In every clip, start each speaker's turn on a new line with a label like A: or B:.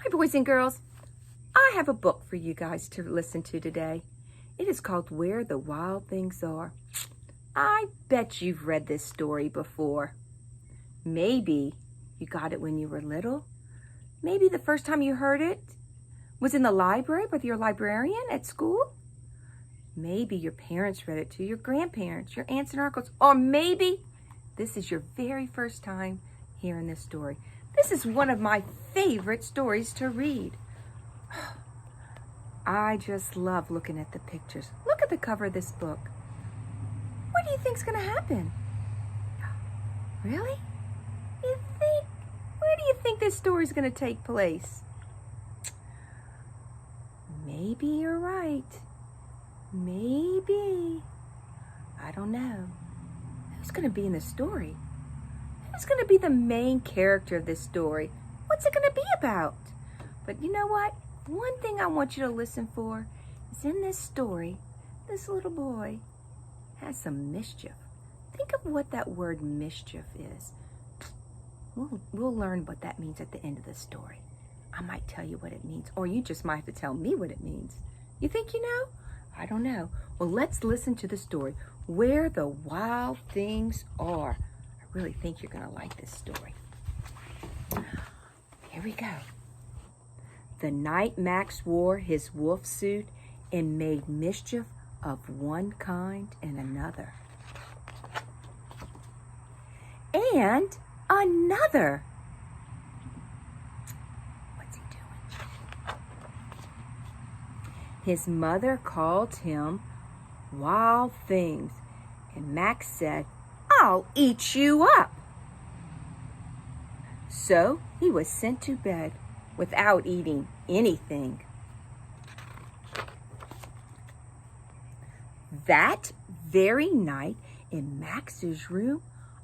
A: Hi, boys and girls. I have a book for you guys to listen to today. It is called Where the Wild Things Are. I bet you've read this story before. Maybe you got it when you were little. Maybe the first time you heard it was in the library with your librarian at school. Maybe your parents read it to your grandparents, your aunts and uncles, or maybe this is your very first time hearing this story. This is one of my favorite stories to read. I just love looking at the pictures. Look at the cover of this book. What do you think's going to happen? Really? Where do you think this story's going to take place? Maybe you're right. Maybe. I don't know. Who's going to be in the story? Who's going to be the main character of this story? What's it going to be about? But you know what? One thing I want you to listen for is in this story, this little boy has some mischief. Think of what that word mischief is. We'll learn what that means at the end of the story. I might tell you what it means, or you just might have to tell me what it means. You think you know? I don't know. Well, let's listen to the story, Where the Wild Things Are. I really think you're going to like this story. Here we go. The night Max wore his wolf suit and made mischief of one kind and another. And another. What's he doing? His mother called him Wild Things, and Max said, "I'll eat you up." So he was sent to bed without eating anything. That very night, in Max's room,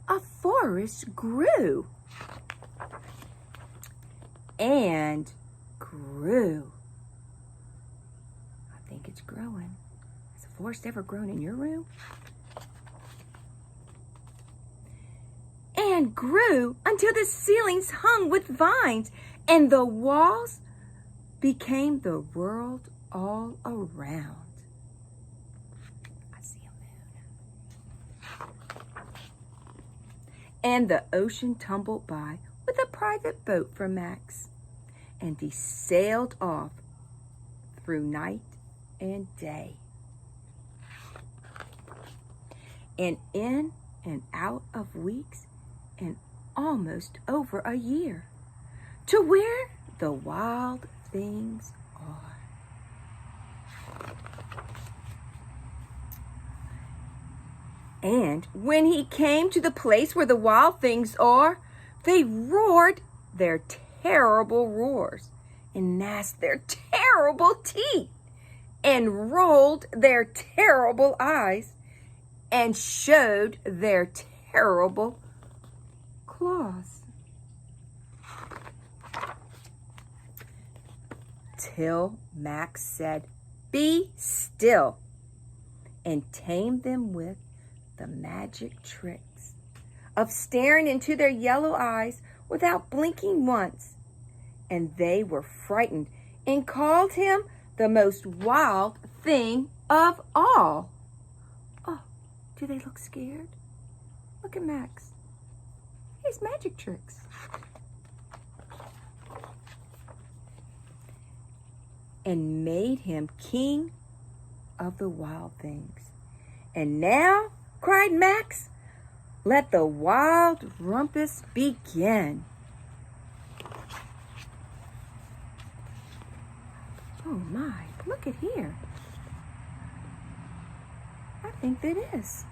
A: a forest grew and grew. I think it's growing. Has a forest ever grown in your room? And grew until the ceilings hung with vines and the walls became the world all around. I see a moon. And the ocean tumbled by with a private boat for Max, and he sailed off through night and day. And in and out of weeks and almost over a year, to where the wild things are. And when he came to the place where the wild things are, they roared their terrible roars and gnashed their terrible teeth and rolled their terrible eyes and showed their terrible claws. Till Max said, "Be still," and tamed them with the magic tricks of staring into their yellow eyes without blinking once. And they were frightened and called him the most wild thing of all. Oh, do they look scared? Look at Max. He has magic tricks. And made him king of the wild things. And now, cried Max, let the wild rumpus begin. Oh my, look at here. I think that is.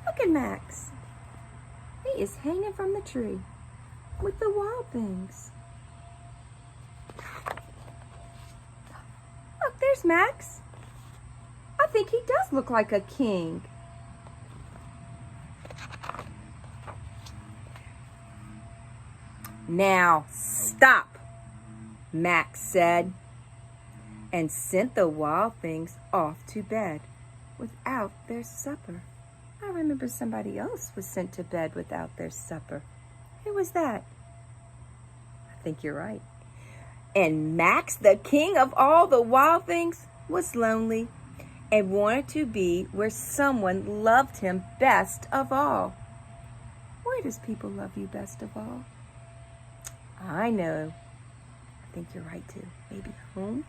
A: Look at Max. He is hanging from the tree with the wild things. Look, there's Max. I think he does look like a king. Now stop, Max said, and sent the wild things off to bed without their supper. I remember somebody else was sent to bed without their supper. Who was that? I think you're right. And Max, the king of all the wild things, was lonely and wanted to be where someone loved him best of all. Where does people love you best of all? I know. I think you're right too. Maybe home.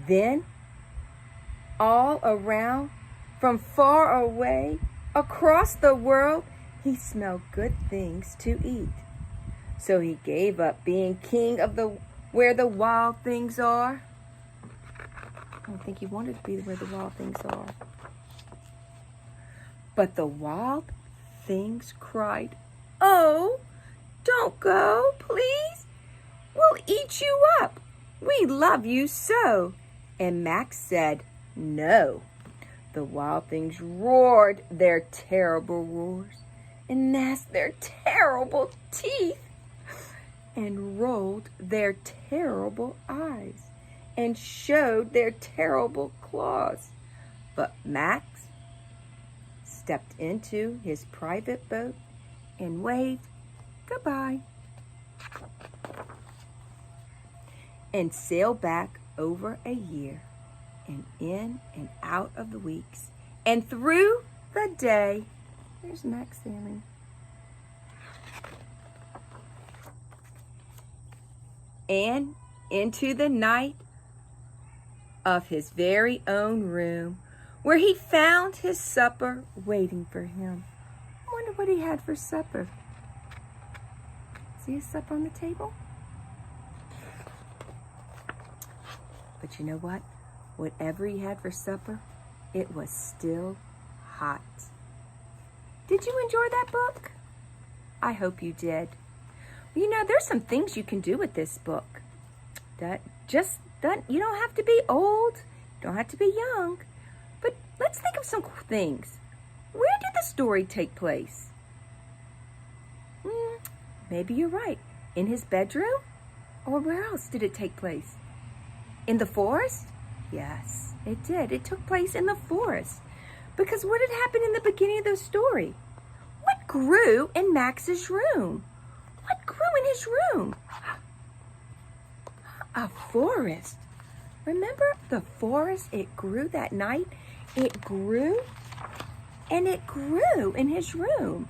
A: Then, all around, from far away, across the world, he smelled good things to eat. So he gave up being king of where the wild things are. I don't think he wanted to be where the wild things are. But the wild things cried, "Oh, don't go, please. We'll eat you up. We love you so." And Max said, "No." The wild things roared their terrible roars and gnashed their terrible teeth and rolled their terrible eyes and showed their terrible claws. But Max stepped into his private boat and waved goodbye and sailed back over a year and in and out of the weeks and through the day. There's Max sailing. And into the night of his very own room, where he found his supper waiting for him. I wonder what he had for supper. See his supper on the table? But you know what? Whatever he had for supper, it was still hot. Did you enjoy that book? I hope you did. Well, you know, there's some things you can do with this book. You don't have to be old, you don't have to be young, but let's think of some things. Where did the story take place? Maybe you're right. In his bedroom? Or where else did it take place? In the forest? Yes, it did. It took place in the forest. Because what had happened in the beginning of the story? What grew in Max's room? What grew in his room? A forest. Remember the forest? It grew that night. It grew and it grew in his room.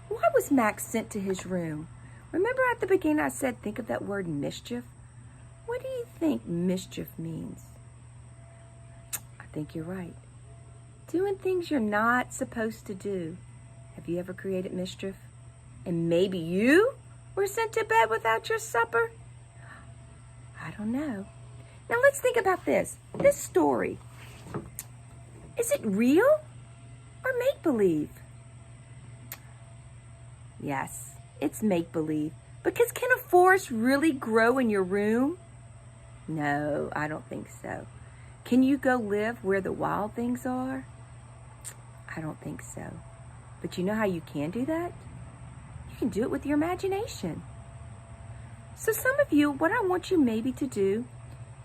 A: Why was Max sent to his room? Remember at the beginning I said, think of that word mischief? What do you think mischief means? I think you're right. Doing things you're not supposed to do. Have you ever created mischief? And maybe you were sent to bed without your supper? I don't know. Now let's think about this. This story. Is it real or make-believe? Yes, it's make-believe. Because can a forest really grow in your room? No, I don't think so. Can you go live where the wild things are? I don't think so. But you know how you can do that? You can do it with your imagination. So some of you, what I want you maybe to do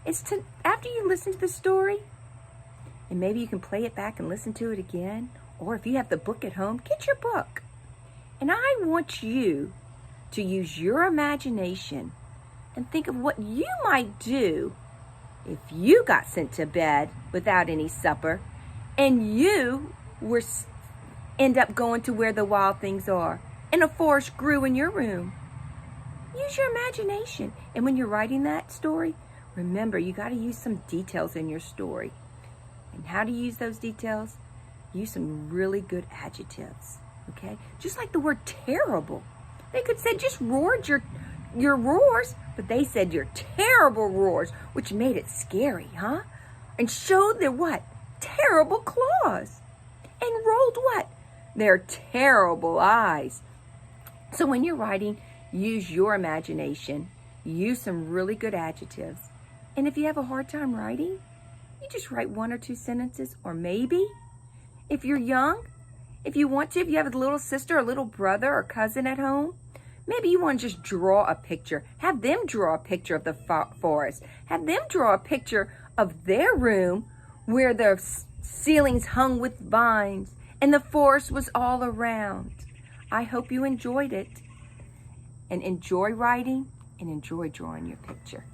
A: is to, after you listen to the story, and maybe you can play it back and listen to it again, or if you have the book at home, get your book. And I want you to use your imagination and think of what you might do if you got sent to bed without any supper and you end up going to where the wild things are and a forest grew in your room. Use your imagination. And when you're writing that story, remember, you got to use some details in your story. And how to use those details? Use some really good adjectives, okay? Just like the word terrible. They could say just roared your roars, but they said your terrible roars, which made it scary, huh? And showed their what? Terrible claws. And rolled what? Their terrible eyes. So when you're writing, use your imagination. Use some really good adjectives. And if you have a hard time writing, you just write 1 or 2 sentences, or maybe, if you're young, if you want to, if you have a little sister, a little brother, or cousin at home, maybe you want to just draw a picture. Have them draw a picture of the forest. Have them draw a picture of their room where the ceilings hung with vines and the forest was all around. I hope you enjoyed it. and enjoy writing and enjoy drawing your picture.